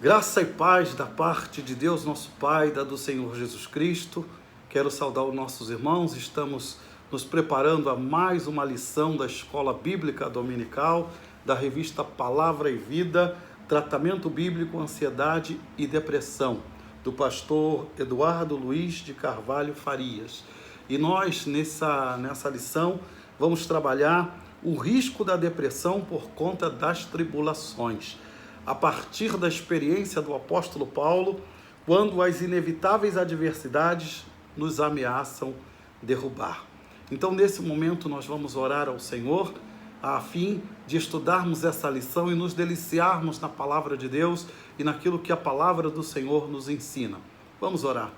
Graça e paz da parte de Deus, nosso Pai, da do Senhor Jesus Cristo. Quero saudar os nossos irmãos. Estamos nos preparando a mais uma lição da Escola Bíblica Dominical, da revista Palavra e Vida, Tratamento Bíblico, Ansiedade e Depressão, do pastor Eduardo Luiz de Carvalho Farias. E nós, nessa lição, vamos trabalhar o risco da depressão por conta das tribulações, a partir da experiência do apóstolo Paulo, quando as inevitáveis adversidades nos ameaçam derrubar. Então, nesse momento, nós vamos orar ao Senhor, a fim de estudarmos essa lição e nos deliciarmos na palavra de Deus e naquilo que a palavra do Senhor nos ensina. Vamos orar.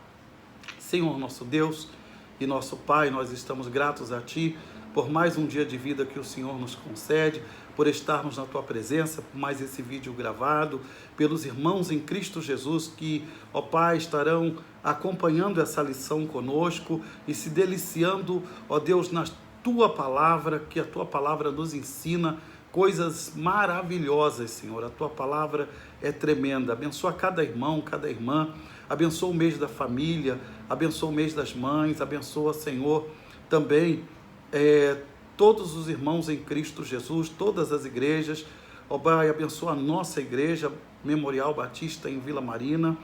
Senhor, nosso Deus e nosso Pai, nós estamos gratos a Ti por mais um dia de vida que o Senhor nos concede, por estarmos na Tua presença, por mais esse vídeo gravado, pelos irmãos em Cristo Jesus que, ó Pai, estarão acompanhando essa lição conosco e se deliciando, ó Deus, na Tua palavra, que a Tua palavra nos ensina coisas maravilhosas, Senhor. A Tua palavra é tremenda. Abençoa cada irmão, cada irmã, abençoa o mês da família, abençoa o mês das mães, abençoa, Senhor, também todos os irmãos em Cristo Jesus, todas as igrejas. Ó Pai, abençoa a nossa igreja, Memorial Batista em Vila Marina,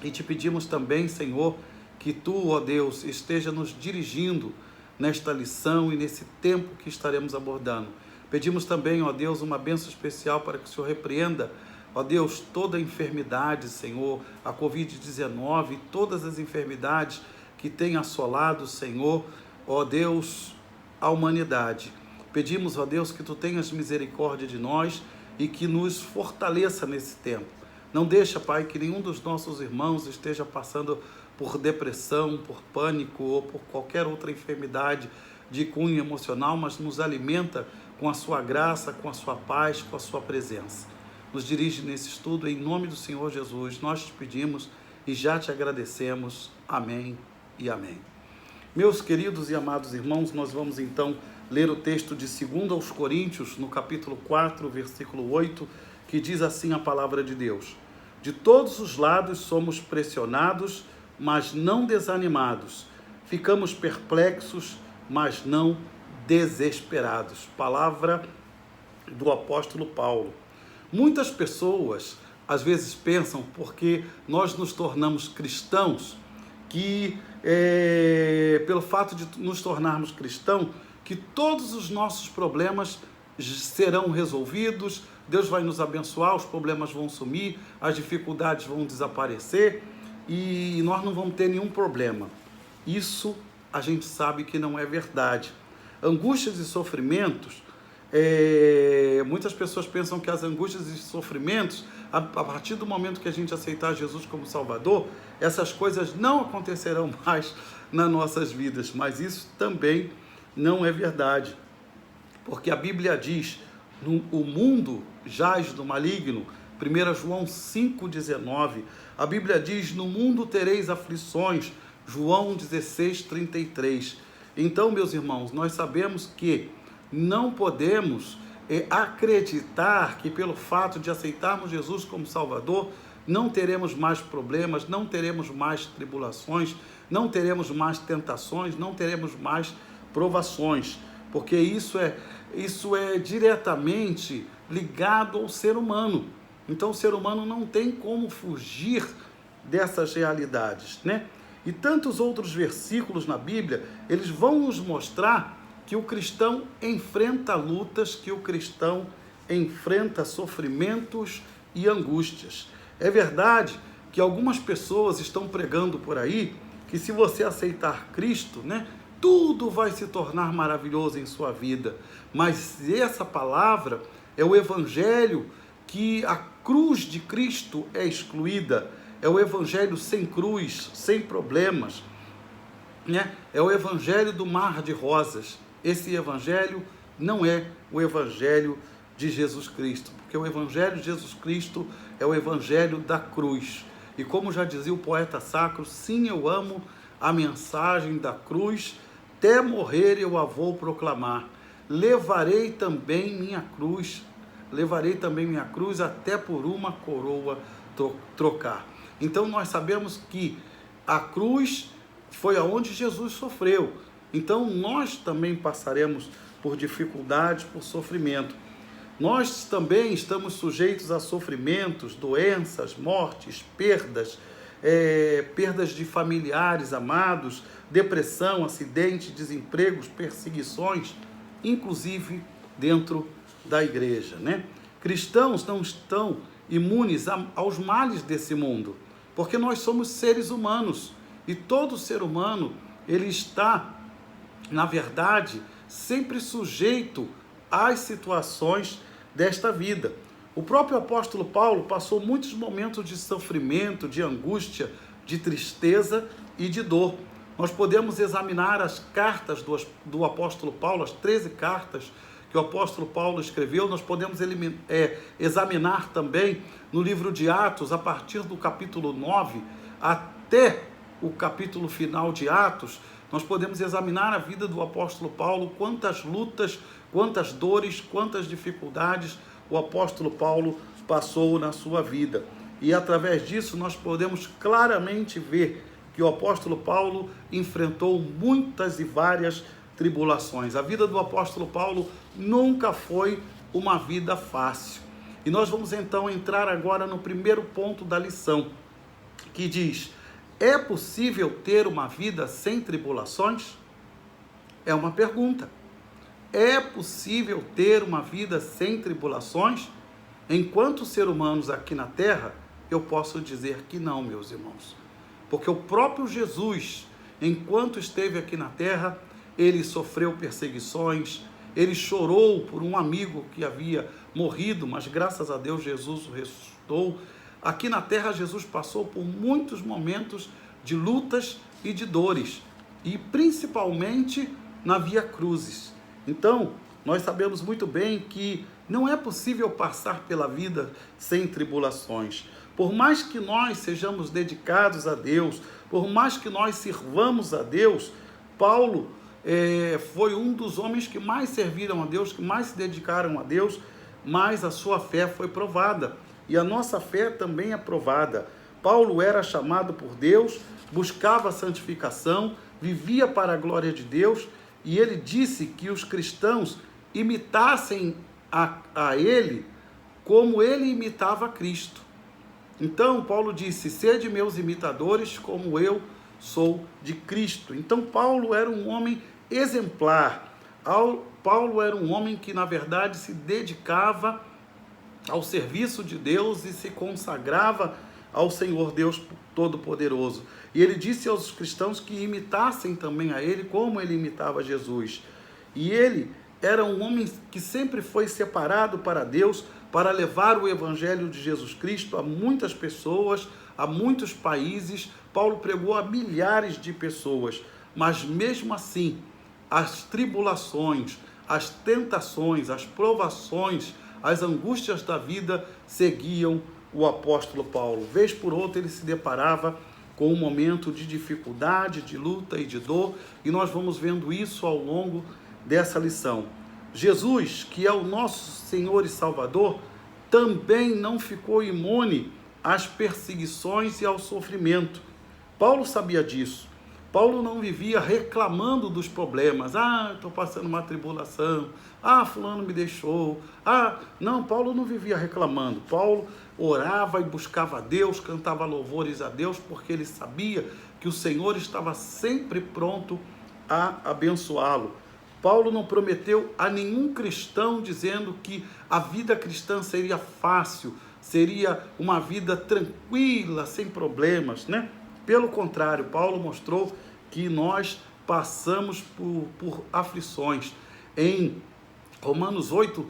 e te pedimos também, Senhor, que Tu, ó Deus, esteja nos dirigindo nesta lição e nesse tempo que estaremos abordando. Pedimos também, ó Deus, uma bênção especial para que o Senhor repreenda, ó Deus, toda enfermidade, Senhor, a Covid-19, todas as enfermidades que têm assolado, Senhor, ó Deus, a humanidade. Pedimos, ó Deus, que Tu tenhas misericórdia de nós e que nos fortaleça nesse tempo. Não deixa, Pai, que nenhum dos nossos irmãos esteja passando por depressão, por pânico ou por qualquer outra enfermidade de cunho emocional, mas nos alimenta com a Sua graça, com a Sua paz, com a Sua presença. Nos dirige nesse estudo, em nome do Senhor Jesus, nós te pedimos e já te agradecemos. Amém e amém. Meus queridos e amados irmãos, nós vamos então ler o texto de 2 aos Coríntios, no capítulo 4, versículo 8, que diz assim a palavra de Deus: de todos os lados somos pressionados, mas não desanimados. Ficamos perplexos, mas não desesperados. Palavra do apóstolo Paulo. Muitas pessoas, às vezes, pensam, porque nós nos tornamos cristãos, que pelo fato de nos tornarmos cristãos, que todos os nossos problemas serão resolvidos, Deus vai nos abençoar, os problemas vão sumir, as dificuldades vão desaparecer e nós não vamos ter nenhum problema. Isso a gente sabe que não é verdade. Angústias e sofrimentos, muitas pessoas pensam que as angústias e sofrimentos, a partir do momento que a gente aceitar Jesus como Salvador, essas coisas não acontecerão mais nas nossas vidas, mas isso também não é verdade, porque a Bíblia diz, o mundo jaz do maligno, 1 João 5,19, a Bíblia diz, no mundo tereis aflições, João 16,33. Então, meus irmãos, nós sabemos que não podemos acreditar que pelo fato de aceitarmos Jesus como Salvador, não teremos mais problemas, não teremos mais tribulações, não teremos mais tentações, não teremos mais provações, porque isso é diretamente ligado ao ser humano. Então o ser humano não tem como fugir dessas realidades, né? E tantos outros versículos na Bíblia, eles vão nos mostrar que o cristão enfrenta lutas, que o cristão enfrenta sofrimentos e angústias. É verdade que algumas pessoas estão pregando por aí que se você aceitar Cristo, né, tudo vai se tornar maravilhoso em sua vida. Mas essa palavra é o evangelho que a cruz de Cristo é excluída. É o evangelho sem cruz, sem problemas, né? É o evangelho do mar de rosas. Esse evangelho não é o evangelho de Jesus Cristo, porque o evangelho de Jesus Cristo é o evangelho da cruz. E como já dizia o poeta sacro, sim, eu amo a mensagem da cruz, até morrer eu a vou proclamar. Levarei também minha cruz até por uma coroa trocar. Então nós sabemos que a cruz foi aonde Jesus sofreu. Então nós também passaremos por dificuldades, por sofrimento. Nós também estamos sujeitos a sofrimentos, doenças, mortes, perdas de familiares amados, depressão, acidente, desempregos, perseguições, inclusive dentro da igreja, né? Cristãos não estão imunes aos males desse mundo, porque nós somos seres humanos e todo ser humano, ele está, na verdade, sempre sujeito às situações desta vida. O próprio apóstolo Paulo passou muitos momentos de sofrimento, de angústia, de tristeza e de dor. Nós podemos examinar as cartas do apóstolo Paulo, as 13 cartas que o apóstolo Paulo escreveu. Nós podemos examinar também no livro de Atos, a partir do capítulo 9 até o capítulo final de Atos. Nós podemos examinar a vida do apóstolo Paulo, quantas lutas, quantas dores, quantas dificuldades o apóstolo Paulo passou na sua vida. E através disso nós podemos claramente ver que o apóstolo Paulo enfrentou muitas e várias tribulações. A vida do apóstolo Paulo nunca foi uma vida fácil. E nós vamos então entrar agora no primeiro ponto da lição, que diz: é possível ter uma vida sem tribulações? É uma pergunta. É possível ter uma vida sem tribulações? Enquanto ser humanos aqui na Terra, eu posso dizer que não, meus irmãos. Porque o próprio Jesus, enquanto esteve aqui na Terra, ele sofreu perseguições, ele chorou por um amigo que havia morrido, mas graças a Deus Jesus o ressuscitou. Aqui na Terra, Jesus passou por muitos momentos de lutas e de dores, e principalmente na Via Crucis. Então, nós sabemos muito bem que não é possível passar pela vida sem tribulações. Por mais que nós sejamos dedicados a Deus, por mais que nós sirvamos a Deus, Paulo foi um dos homens que mais serviram a Deus, que mais se dedicaram a Deus, mas a sua fé foi provada. E a nossa fé também é provada. Paulo era chamado por Deus, buscava a santificação, vivia para a glória de Deus, e ele disse que os cristãos imitassem a ele como ele imitava a Cristo. Então, Paulo disse: sede meus imitadores como eu sou de Cristo. Então, Paulo era um homem exemplar. Paulo era um homem que, na verdade, se dedicava ao serviço de Deus e se consagrava ao Senhor Deus Todo-Poderoso. E ele disse aos cristãos que imitassem também a ele como ele imitava Jesus. E ele era um homem que sempre foi separado para Deus, para levar o evangelho de Jesus Cristo a muitas pessoas, a muitos países. Paulo pregou a milhares de pessoas, mas mesmo assim, as tribulações, as tentações, as provações, as angústias da vida seguiam o apóstolo Paulo. Vez por outra ele se deparava com um momento de dificuldade, de luta e de dor, e nós vamos vendo isso ao longo dessa lição. Jesus, que é o nosso Senhor e Salvador, também não ficou imune às perseguições e ao sofrimento. Paulo sabia disso. Paulo não vivia reclamando dos problemas. Estou passando uma tribulação. Fulano me deixou. Não, Paulo não vivia reclamando. Paulo orava e buscava a Deus, cantava louvores a Deus, porque ele sabia que o Senhor estava sempre pronto a abençoá-lo. Paulo não prometeu a nenhum cristão dizendo que a vida cristã seria fácil, seria uma vida tranquila, sem problemas, né? Pelo contrário, Paulo mostrou que nós passamos por aflições. Em Romanos 8,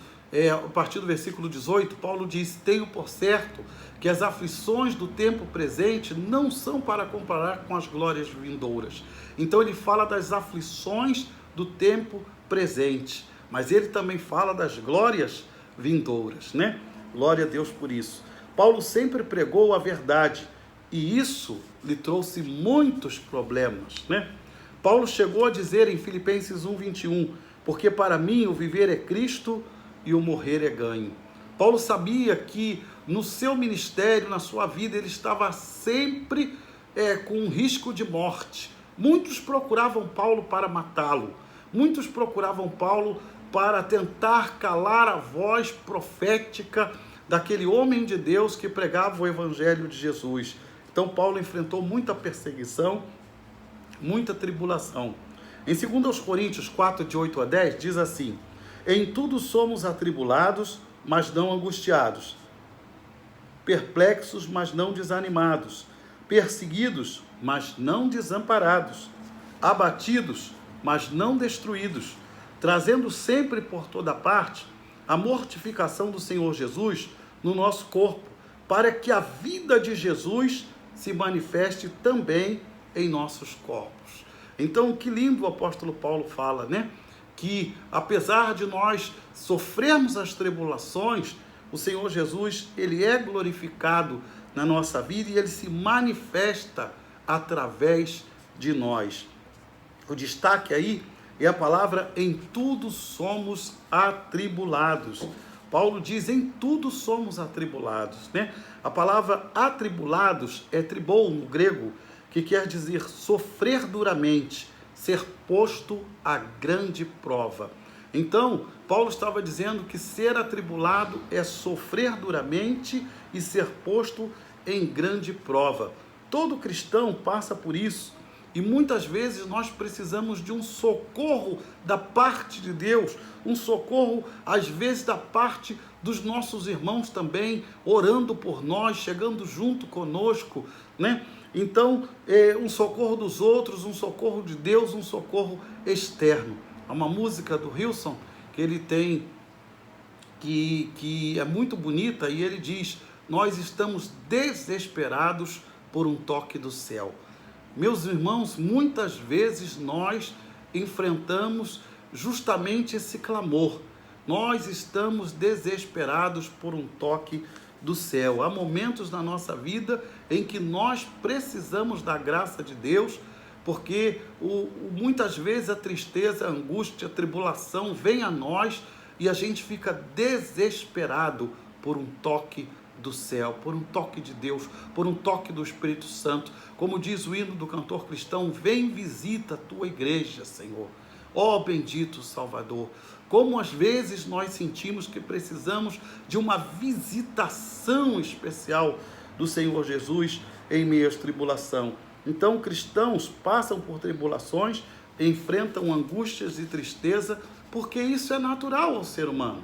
a partir do versículo 18, Paulo diz: tenho por certo que as aflições do tempo presente não são para comparar com as glórias vindouras. Então ele fala das aflições do tempo presente, mas ele também fala das glórias vindouras, né? Glória a Deus por isso. Paulo sempre pregou a verdade, e isso lhe trouxe muitos problemas, né? Paulo chegou a dizer em Filipenses 1:21, porque para mim o viver é Cristo e o morrer é ganho. Paulo sabia que no seu ministério, na sua vida, ele estava sempre com um risco de morte. Muitos procuravam Paulo para matá-lo. Muitos procuravam Paulo para tentar calar a voz profética daquele homem de Deus que pregava o evangelho de Jesus. Então Paulo enfrentou muita perseguição, muita tribulação. Em 2 Coríntios 4, de 8 a 10, diz assim: em tudo somos atribulados, mas não angustiados, perplexos, mas não desanimados, perseguidos, mas não desamparados, abatidos, mas não destruídos, trazendo sempre por toda parte a mortificação do Senhor Jesus no nosso corpo, para que a vida de Jesus se manifeste também em nossos corpos. Então, que lindo o apóstolo Paulo fala, né? Que apesar de nós sofrermos as tribulações, o Senhor Jesus, ele é glorificado na nossa vida e ele se manifesta através de nós. O destaque aí é a palavra em tudo somos atribulados. Paulo diz em tudo somos atribulados, né? A palavra atribulados é tribou no grego, que quer dizer sofrer duramente, ser posto a grande prova. Então, Paulo estava dizendo que ser atribulado é sofrer duramente e ser posto em grande prova. Todo cristão passa por isso e muitas vezes nós precisamos de um socorro da parte de Deus, um socorro às vezes da parte dos nossos irmãos também, orando por nós, chegando junto conosco, né? Então, um socorro dos outros, um socorro de Deus, um socorro externo. Há uma música do Hilson que ele tem, que é muito bonita, e ele diz: nós estamos desesperados por um toque do céu. Meus irmãos, muitas vezes nós enfrentamos justamente esse clamor. Nós estamos desesperados por um toque do céu. Há momentos na nossa vida em que nós precisamos da graça de Deus, porque muitas vezes a tristeza, a angústia, a tribulação vem a nós e a gente fica desesperado por um toque do céu, por um toque de Deus, por um toque do Espírito Santo. Como diz o hino do cantor cristão: vem visita a tua igreja, Senhor. Ó bendito Salvador. Como às vezes nós sentimos que precisamos de uma visitação especial do Senhor Jesus em meio à tribulação. Então, cristãos passam por tribulações, enfrentam angústias e tristeza, porque isso é natural ao ser humano.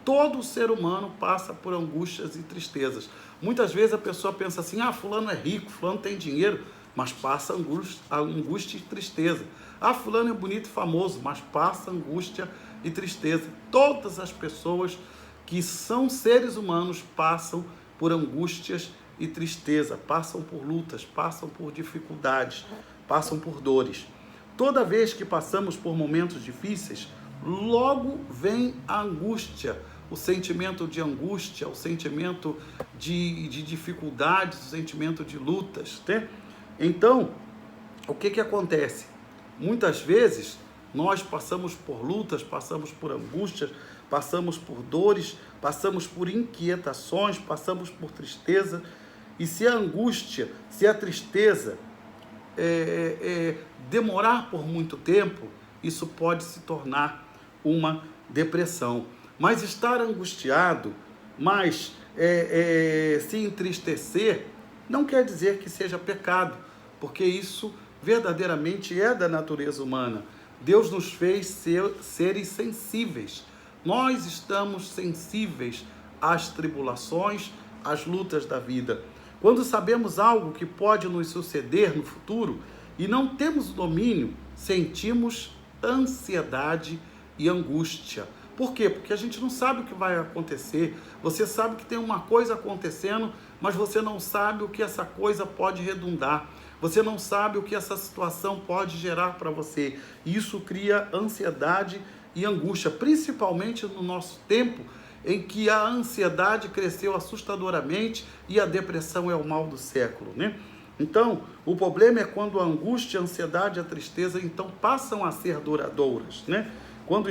Todo ser humano passa por angústias e tristezas. Muitas vezes a pessoa pensa assim: fulano é rico, fulano tem dinheiro, mas passa angústia e tristeza. Fulano é bonito e famoso, mas passa angústia e tristeza. Todas as pessoas que são seres humanos passam por angústias e tristeza, passam por lutas, passam por dificuldades, passam por dores. Toda vez que passamos por momentos difíceis, logo vem a angústia, o sentimento de angústia, o sentimento de dificuldades, o sentimento de lutas, né? Então, o que acontece? Muitas vezes nós passamos por lutas, passamos por angústias, passamos por dores, passamos por inquietações, passamos por tristeza. E se a angústia, se a tristeza demorar por muito tempo, isso pode se tornar uma depressão. Mas estar angustiado, mas se entristecer, não quer dizer que seja pecado, porque isso verdadeiramente é da natureza humana. Deus nos fez seres sensíveis. Nós estamos sensíveis às tribulações, às lutas da vida. Quando sabemos algo que pode nos suceder no futuro e não temos domínio, sentimos ansiedade e angústia. Por quê? Porque a gente não sabe o que vai acontecer. Você sabe que tem uma coisa acontecendo, mas você não sabe o que essa coisa pode redundar. Você não sabe o que essa situação pode gerar para você. Isso cria ansiedade e angústia, principalmente no nosso tempo, em que a ansiedade cresceu assustadoramente e a depressão é o mal do século, né? Então, o problema é quando a angústia, a ansiedade e a tristeza então passam a ser duradouras, né? Quando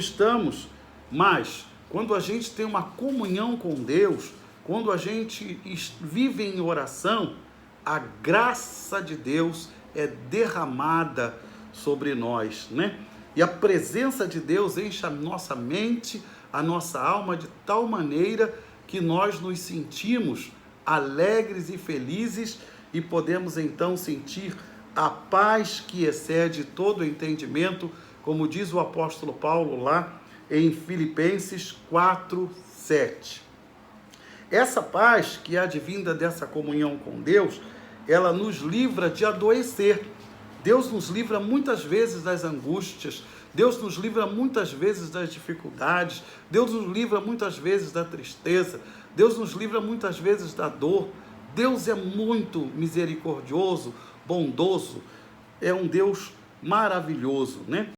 a gente tem uma comunhão com Deus, quando a gente vive em oração, a graça de Deus é derramada sobre nós, né? E a presença de Deus enche a nossa mente, a nossa alma de tal maneira que nós nos sentimos alegres e felizes e podemos então sentir a paz que excede todo o entendimento, como diz o apóstolo Paulo lá em Filipenses 4:7. Essa paz que é advinda dessa comunhão com Deus, ela nos livra de adoecer. Deus nos livra muitas vezes das angústias, Deus nos livra muitas vezes das dificuldades, Deus nos livra muitas vezes da tristeza, Deus nos livra muitas vezes da dor. Deus é muito misericordioso, bondoso, é um Deus maravilhoso, né?